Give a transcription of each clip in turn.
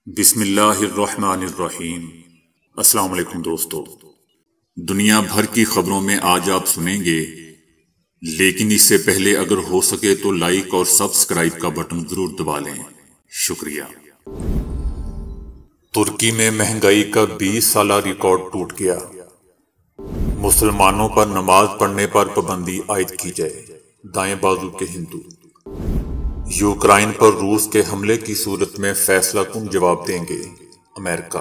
بسم اللہ الرحمن الرحیم۔ السلام علیکم دوستو، دنیا بھر کی خبروں میں آج آپ سنیں گے، لیکن اس سے پہلے اگر ہو سکے تو لائک اور سبسکرائب کا بٹن ضرور دبا لیں، شکریہ۔ ترکی میں مہنگائی کا 20 سالہ ریکارڈ ٹوٹ گیا، مسلمانوں پر نماز پڑھنے پر پابندی عائد کی جائے، دائیں بازو کے ہندو۔ یوکرائن پر روس کے حملے کی صورت میں فیصلہ کن جواب دیں گے، امریکہ۔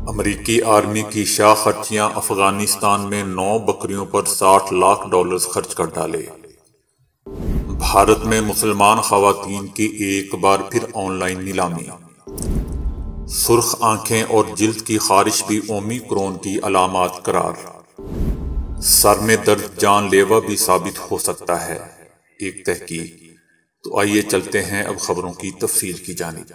امریکی آرمی کی شاہ خرچیاں افغانستان میں 9 بکریوں پر $60 لاکھ خرچ کر ڈالے۔ بھارت میں مسلمان خواتین کی ایک بار پھر آن لائن نیلامی۔ سرخ آنکھیں اور جلد کی خارش بھی اومیکرون کی علامات قرار۔ سر میں درد جان لیوا بھی ثابت ہو سکتا ہے، ایک تحقیق۔ تو آئیے چلتے ہیں اب خبروں کی تفصیل کی جانب۔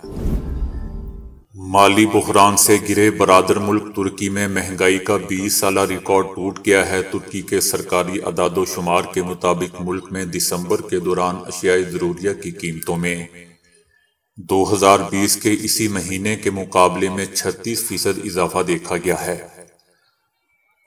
مالی بحران سے گرے برادر ملک ترکی میں مہنگائی کا 20 سالہ ریکارڈ ٹوٹ گیا ہے۔ ترکی کے سرکاری اعداد و شمار کے مطابق ملک میں دسمبر کے دوران اشیاء ضروریہ کی قیمتوں میں 2020 کے اسی مہینے کے مقابلے میں 36% اضافہ دیکھا گیا ہے۔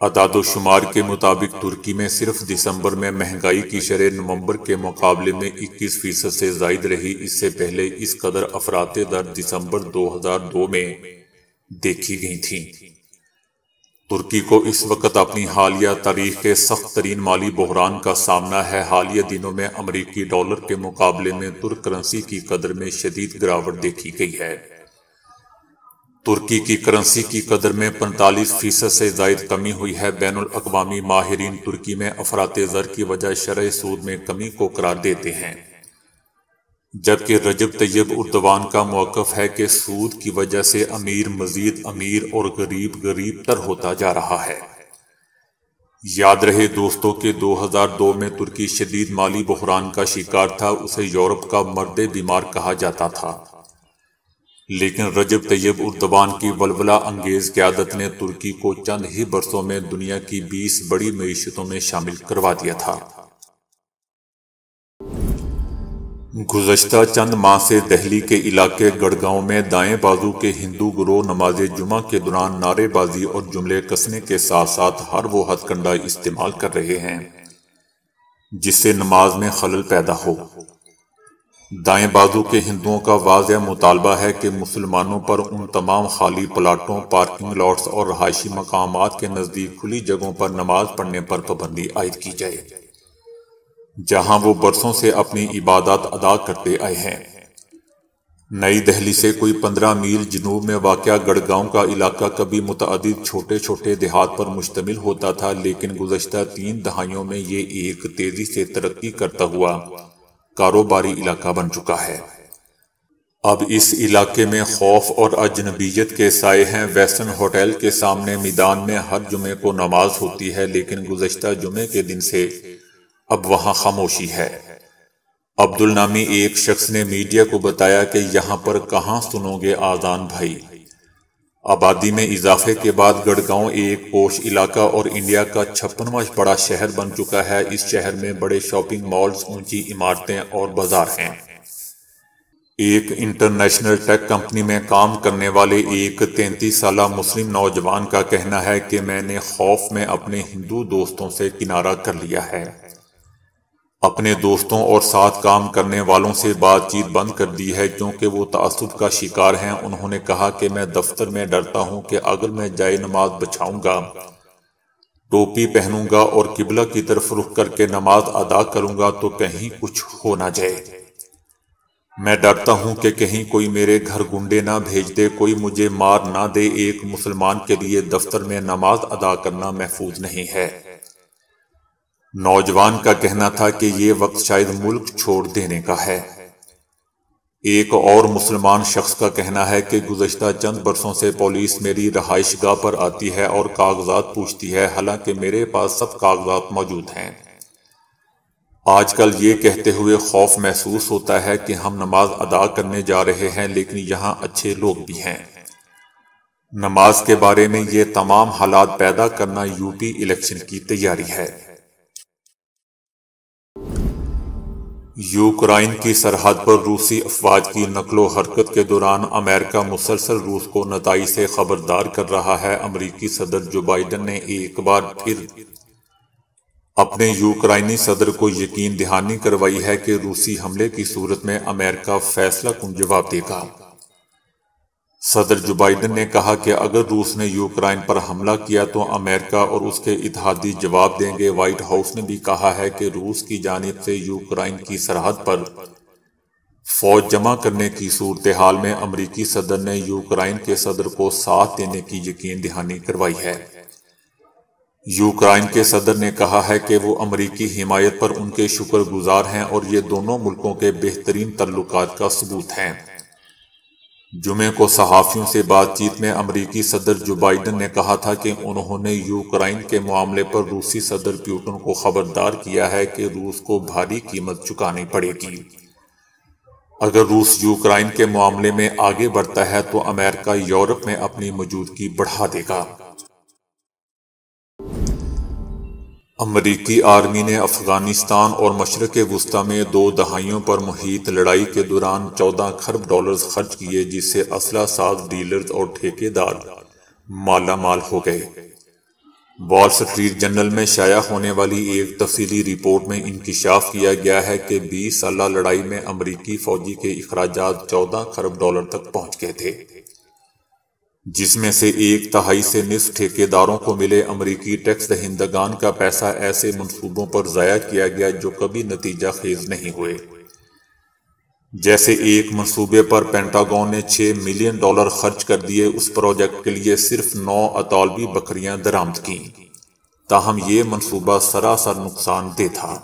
اعداد و شمار کے مطابق ترکی میں صرف دسمبر میں مہنگائی کی شرح نومبر کے مقابلے میں 21% سے زائد رہی۔ اس سے پہلے اس قدر افراط در دسمبر 2002 میں دیکھی گئی تھیں۔ ترکی کو اس وقت اپنی حالیہ تاریخ کے سخت ترین مالی بحران کا سامنا ہے۔ حالیہ دنوں میں امریکی ڈالر کے مقابلے میں ترک کرنسی کی قدر میں شدید گراوٹ دیکھی گئی ہے۔ ترکی کی کرنسی کی قدر میں 45% سے زائد کمی ہوئی ہے۔ بین الاقوامی ماہرین ترکی میں افراط زر کی وجہ شرح سود میں کمی کو قرار دیتے ہیں، جبکہ رجب طیب اردوان کا موقف ہے کہ سود کی وجہ سے امیر مزید امیر اور غریب غریب تر ہوتا جا رہا ہے۔ یاد رہے دوستو کہ 2002 میں ترکی شدید مالی بحران کا شکار تھا۔ اسے یورپ کا مرد بیمار کہا جاتا تھا، لیکن رجب طیب اردوان کی ولولہ انگیز قیادت نے ترکی کو چند ہی برسوں میں دنیا کی 20 بڑی معیشتوں میں شامل کروا دیا تھا۔ گزشتہ چند ماہ سے دہلی کے علاقے گڑگاؤں میں دائیں بازو کے ہندو گروہ نماز جمعہ کے دوران نعرے بازی اور جملے کسنے کے ساتھ ساتھ ہر وہ ہتھ کنڈا استعمال کر رہے ہیں جس سے نماز میں خلل پیدا ہو۔ دائیں بازو کے ہندوؤں کا واضح مطالبہ ہے کہ مسلمانوں پر ان تمام خالی پلاٹوں، پارکنگ لاٹس اور رہائشی مقامات کے نزدیک کھلی جگہوں پر نماز پڑھنے پر پابندی عائد کی جائے، جہاں وہ برسوں سے اپنی عبادات ادا کرتے آئے ہیں۔ نئی دہلی سے کوئی 15 میل جنوب میں واقع گڑگاؤں کا علاقہ کبھی متعدد چھوٹے چھوٹے دیہات پر مشتمل ہوتا تھا، لیکن گزشتہ 3 دہائیوں میں یہ ایک تیزی سے ترقی کرتا ہوا کاروباری علاقہ بن چکا ہے۔ اب اس علاقے میں خوف اور اجنبیت کے سائے ہیں۔ ویسٹرن ہوٹل کے سامنے میدان میں ہر جمعے کو نماز ہوتی ہے، لیکن گزشتہ جمعے کے دن سے اب وہاں خاموشی ہے۔ عبدل نامی ایک شخص نے میڈیا کو بتایا کہ یہاں پر کہاں سنو گے آذان بھائی۔ آبادی میں اضافے کے بعد گڑگاؤں ایک پوش علاقہ اور انڈیا کا 56واں بڑا شہر بن چکا ہے۔ اس شہر میں بڑے شاپنگ مالز، اونچی عمارتیں اور بازار ہیں۔ ایک انٹرنیشنل ٹیک کمپنی میں کام کرنے والے ایک 33 سالہ مسلم نوجوان کا کہنا ہے کہ میں نے خوف میں اپنے ہندو دوستوں سے کنارہ کر لیا ہے، اپنے دوستوں اور ساتھ کام کرنے والوں سے بات چیت بند کر دی ہے کیونکہ وہ تعصب کا شکار ہیں۔ انہوں نے کہا کہ میں دفتر میں ڈرتا ہوں کہ اگر میں جائے نماز بچھاؤں گا، ٹوپی پہنوں گا اور قبلہ کی طرف رخ کر کے نماز ادا کروں گا تو کہیں کچھ ہو نہ جائے۔ میں ڈرتا ہوں کہ کہیں کوئی میرے گھر گنڈے نہ بھیج دے، کوئی مجھے مار نہ دے۔ ایک مسلمان کے لیے دفتر میں نماز ادا کرنا محفوظ نہیں ہے۔ نوجوان کا کہنا تھا کہ یہ وقت شاید ملک چھوڑ دینے کا ہے۔ ایک اور مسلمان شخص کا کہنا ہے کہ گزشتہ چند برسوں سے پولیس میری رہائش گاہ پر آتی ہے اور کاغذات پوچھتی ہے، حالانکہ میرے پاس سب کاغذات موجود ہیں۔ آج کل یہ کہتے ہوئے خوف محسوس ہوتا ہے کہ ہم نماز ادا کرنے جا رہے ہیں لیکن یہاں اچھے لوگ بھی ہیں۔ نماز کے بارے میں یہ تمام حالات پیدا کرنا یوپی الیکشن کی تیاری ہے۔ یوکرائن کی سرحد پر روسی افواج کی نقل و حرکت کے دوران امریکہ مسلسل روس کو نتائج سے خبردار کر رہا ہے۔ امریکی صدر جو بائیڈن نے ایک بار پھر اپنے یوکرائنی صدر کو یقین دہانی کروائی ہے کہ روسی حملے کی صورت میں امریکہ فیصلہ کن جواب دے گا۔ صدر جو بائیڈن نے کہا کہ اگر روس نے یوکرائن پر حملہ کیا تو امریکہ اور اس کے اتحادی جواب دیں گے۔ وائٹ ہاؤس نے بھی کہا ہے کہ روس کی جانب سے یوکرائن کی سرحد پر فوج جمع کرنے کی صورتحال میں امریکی صدر نے یوکرائن کے صدر کو ساتھ دینے کی یقین دہانی کروائی ہے۔ یوکرائن کے صدر نے کہا ہے کہ وہ امریکی حمایت پر ان کے شکر گزار ہیں اور یہ دونوں ملکوں کے بہترین تعلقات کا ثبوت ہیں۔ جمعے کو صحافیوں سے بات چیت میں امریکی صدر جو بائیڈن نے کہا تھا کہ انہوں نے یوکرائن کے معاملے پر روسی صدر پیوٹن کو خبردار کیا ہے کہ روس کو بھاری قیمت چکانی پڑے گی۔ اگر روس یوکرائن کے معاملے میں آگے بڑھتا ہے تو امریکہ یورپ میں اپنی موجودگی بڑھا دے گا۔ امریکی آرمی نے افغانستان اور مشرق وسطی میں 2 دہائیوں پر محیط لڑائی کے دوران 14 کھرب ڈالرز خرچ کیے، جس سے اسلحہ ساز ڈیلرز اور ٹھیکیدار مالا مال ہو گئے۔ وال سٹریٹ جرنل میں شائع ہونے والی ایک تفصیلی رپورٹ میں انکشاف کیا گیا ہے کہ 20 سالہ لڑائی میں امریکی فوجی کے اخراجات 14 کھرب ڈالر تک پہنچ گئے تھے، جس میں سے 1/3 سے نصف ٹھیکیداروں کو ملے۔ امریکی ٹیکس دہندگان کا پیسہ ایسے منصوبوں پر ضائع کیا گیا جو کبھی نتیجہ خیز نہیں ہوئے، جیسے ایک منصوبے پر پینٹاگون نے $6 ملین خرچ کر دیے۔ اس پروجیکٹ کے لیے صرف 9 اطالوی بکریاں درآمد کیں، تاہم یہ منصوبہ سراسر نقصان دہ تھا۔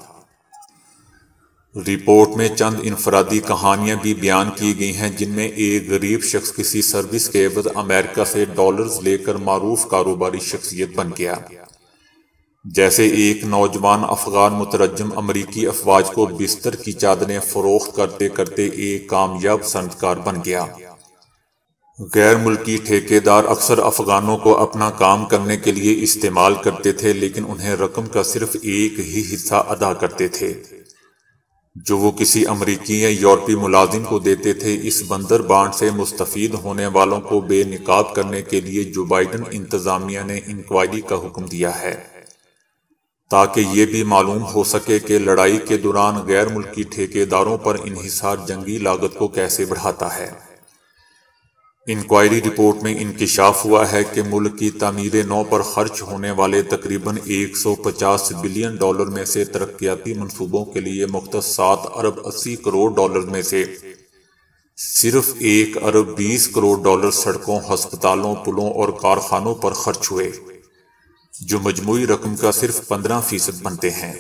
رپورٹ میں چند انفرادی کہانیاں بھی بیان کی گئی ہیں، جن میں ایک غریب شخص کسی سروس کے عوض امریکہ سے ڈالرز لے کر معروف کاروباری شخصیت بن گیا، جیسے ایک نوجوان افغان مترجم امریکی افواج کو بستر کی چادریں فروخت کرتے کرتے ایک کامیاب صنعت کار بن گیا۔ غیر ملکی ٹھیکیدار اکثر افغانوں کو اپنا کام کرنے کے لیے استعمال کرتے تھے، لیکن انہیں رقم کا صرف ایک ہی حصہ ادا کرتے تھے جو وہ کسی امریکی یا یورپی ملازم کو دیتے تھے۔ اس بندر بانٹ سے مستفید ہونے والوں کو بے نقاب کرنے کے لیے جو بائیڈن انتظامیہ نے انکوائری کا حکم دیا ہے، تاکہ یہ بھی معلوم ہو سکے کہ لڑائی کے دوران غیر ملکی ٹھیکیداروں پر انحصار جنگی لاگت کو کیسے بڑھاتا ہے۔ انکوائری رپورٹ میں انکشاف ہوا ہے کہ ملک کی تعمیر نو پر خرچ ہونے والے تقریباً $150 بلین میں سے ترقیاتی منصوبوں کے لیے مختص $7 ارب 80 کروڑ میں سے صرف $1 ارب 20 کروڑ سڑکوں، ہسپتالوں، پلوں اور کارخانوں پر خرچ ہوئے، جو مجموعی رقم کا صرف 15% بنتے ہیں۔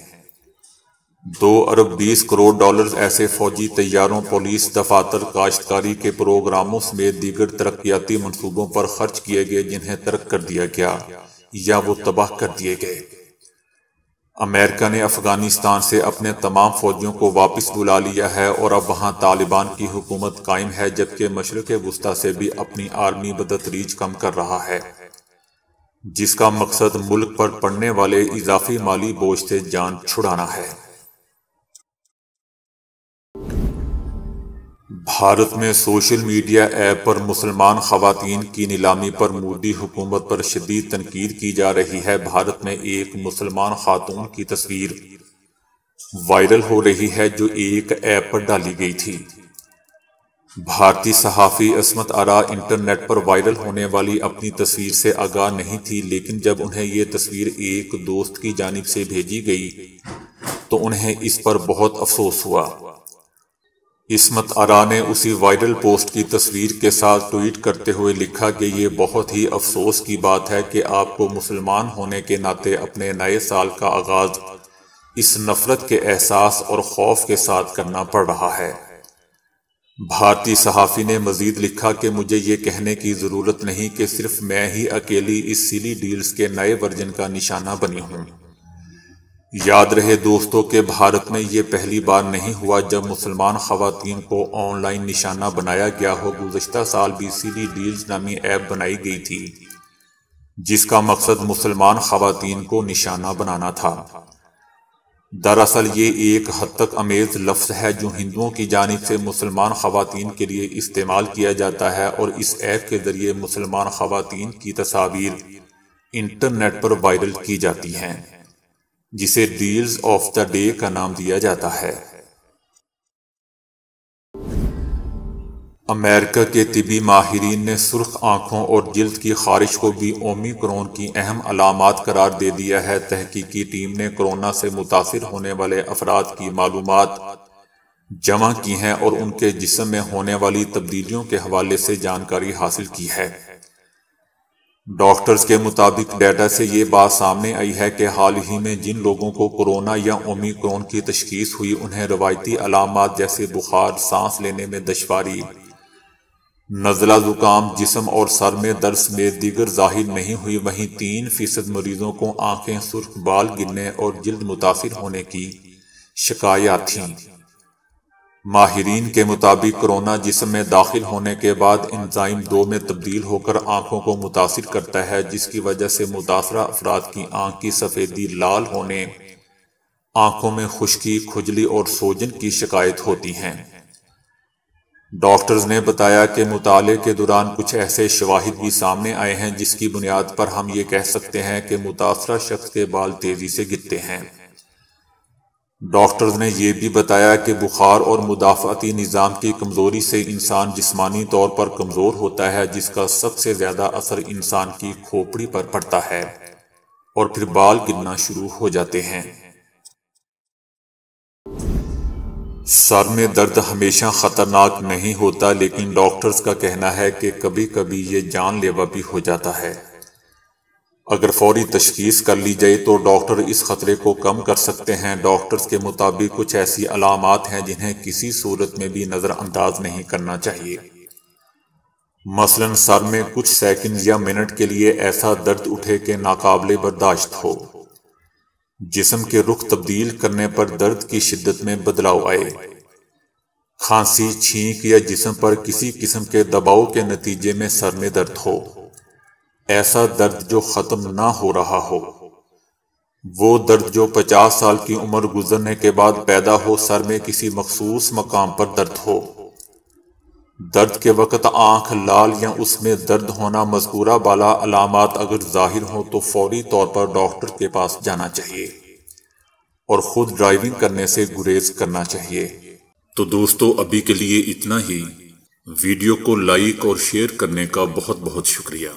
$2 ارب 20 کروڑ ایسے فوجی طیاروں، پولیس دفاتر، کاشتکاری کے پروگراموں سمیت دیگر ترقیاتی منصوبوں پر خرچ کیے گئے جنہیں ترک کر دیا گیا یا وہ تباہ کر دیے گئے۔ امریکہ نے افغانستان سے اپنے تمام فوجیوں کو واپس بلا لیا ہے اور اب وہاں طالبان کی حکومت قائم ہے، جبکہ مشرق وسطی سے بھی اپنی آرمی بتدریج کم کر رہا ہے، جس کا مقصد ملک پر پڑنے والے اضافی مالی بوجھ سے جان چھڑانا ہے۔ بھارت میں سوشل میڈیا ایپ پر مسلمان خواتین کی نیلامی پر مودی حکومت پر شدید تنقید کی جا رہی ہے۔ بھارت میں ایک مسلمان خاتون کی تصویر وائرل ہو رہی ہے جو ایک ایپ پر ڈالی گئی تھی۔ بھارتی صحافی عصمت آرا انٹرنیٹ پر وائرل ہونے والی اپنی تصویر سے آگاہ نہیں تھی، لیکن جب انہیں یہ تصویر ایک دوست کی جانب سے بھیجی گئی تو انہیں اس پر بہت افسوس ہوا۔ عصمت آرا نے اسی وائرل پوسٹ کی تصویر کے ساتھ ٹویٹ کرتے ہوئے لکھا کہ یہ بہت ہی افسوس کی بات ہے کہ آپ کو مسلمان ہونے کے ناطے اپنے نئے سال کا آغاز اس نفرت کے احساس اور خوف کے ساتھ کرنا پڑ رہا ہے۔ بھارتی صحافی نے مزید لکھا کہ مجھے یہ کہنے کی ضرورت نہیں کہ صرف میں ہی اکیلی اس سلی ڈیلز کے نئے ورژن کا نشانہ بنی ہوں۔ یاد رہے دوستو کہ بھارت میں یہ پہلی بار نہیں ہوا جب مسلمان خواتین کو آن لائن نشانہ بنایا گیا ہو۔ گزشتہ سال بھی سلی ڈیلز نامی ایپ بنائی گئی تھی جس کا مقصد مسلمان خواتین کو نشانہ بنانا تھا۔ دراصل یہ ایک حد تک امیز لفظ ہے جو ہندوؤں کی جانب سے مسلمان خواتین کے لیے استعمال کیا جاتا ہے، اور اس ایپ کے ذریعے مسلمان خواتین کی تصاویر انٹرنیٹ پر وائرل کی جاتی ہیں، جسے ریلز آف دا ڈے کا نام دیا جاتا ہے۔ امریکہ کے طبی ماہرین نے سرخ آنکھوں اور جلد کی خارش کو بھی اومیکرون کی اہم علامات قرار دے دیا ہے۔ تحقیقی ٹیم نے کورونا سے متاثر ہونے والے افراد کی معلومات جمع کی ہیں اور ان کے جسم میں ہونے والی تبدیلیوں کے حوالے سے جانکاری حاصل کی ہے۔ ڈاکٹرز کے مطابق ڈیٹا سے یہ بات سامنے آئی ہے کہ حال ہی میں جن لوگوں کو کورونا یا اومیکرون کی تشخیص ہوئی، انہیں روایتی علامات جیسے بخار، سانس لینے میں دشواری، نزلہ زکام، جسم اور سر میں درد سمیت دیگر ظاہر نہیں ہوئی۔ وہیں 3% مریضوں کو آنکھیں سرخ، بال گرنے اور جلد متاثر ہونے کی شکایات تھیں۔ ماہرین کے مطابق کورونا جسم میں داخل ہونے کے بعد انزائم 2 میں تبدیل ہو کر آنکھوں کو متاثر کرتا ہے، جس کی وجہ سے متاثرہ افراد کی آنکھ کی سفیدی، لال ہونے، آنکھوں میں خشکی، کھجلی اور سوجن کی شکایت ہوتی ہیں۔ ڈاکٹرز نے بتایا کہ مطالعے کے دوران کچھ ایسے شواہد بھی سامنے آئے ہیں جس کی بنیاد پر ہم یہ کہہ سکتے ہیں کہ متاثرہ شخص کے بال تیزی سے گرتے ہیں۔ ڈاکٹرز نے یہ بھی بتایا کہ بخار اور مدافعتی نظام کی کمزوری سے انسان جسمانی طور پر کمزور ہوتا ہے، جس کا سب سے زیادہ اثر انسان کی کھوپڑی پر پڑتا ہے اور پھر بال گرنا شروع ہو جاتے ہیں۔ سر میں درد ہمیشہ خطرناک نہیں ہوتا، لیکن ڈاکٹرز کا کہنا ہے کہ کبھی کبھی یہ جان لیوا بھی ہو جاتا ہے۔ اگر فوری تشخیص کر لی جائے تو ڈاکٹر اس خطرے کو کم کر سکتے ہیں۔ ڈاکٹرز کے مطابق کچھ ایسی علامات ہیں جنہیں کسی صورت میں بھی نظر انداز نہیں کرنا چاہیے۔ مثلاً سر میں کچھ سیکنڈز یا منٹ کے لیے ایسا درد اٹھے کہ ناقابل برداشت ہو، جسم کے رخ تبدیل کرنے پر درد کی شدت میں بدلاؤ آئے، کھانسی، چھینک یا جسم پر کسی قسم کے دباؤ کے نتیجے میں سر میں درد ہو، ایسا درد جو ختم نہ ہو رہا ہو، وہ درد جو 50 سال کی عمر گزرنے کے بعد پیدا ہو، سر میں کسی مخصوص مقام پر درد ہو، درد کے وقت آنکھ لال یا اس میں درد ہونا، مذکورہ بالا علامات اگر ظاہر ہوں تو فوری طور پر ڈاکٹر کے پاس جانا چاہیے اور خود ڈرائیونگ کرنے سے گریز کرنا چاہیے۔ تو دوستو، ابھی کے لیے اتنا ہی۔ ویڈیو کو لائک اور شیئر کرنے کا بہت بہت شکریہ۔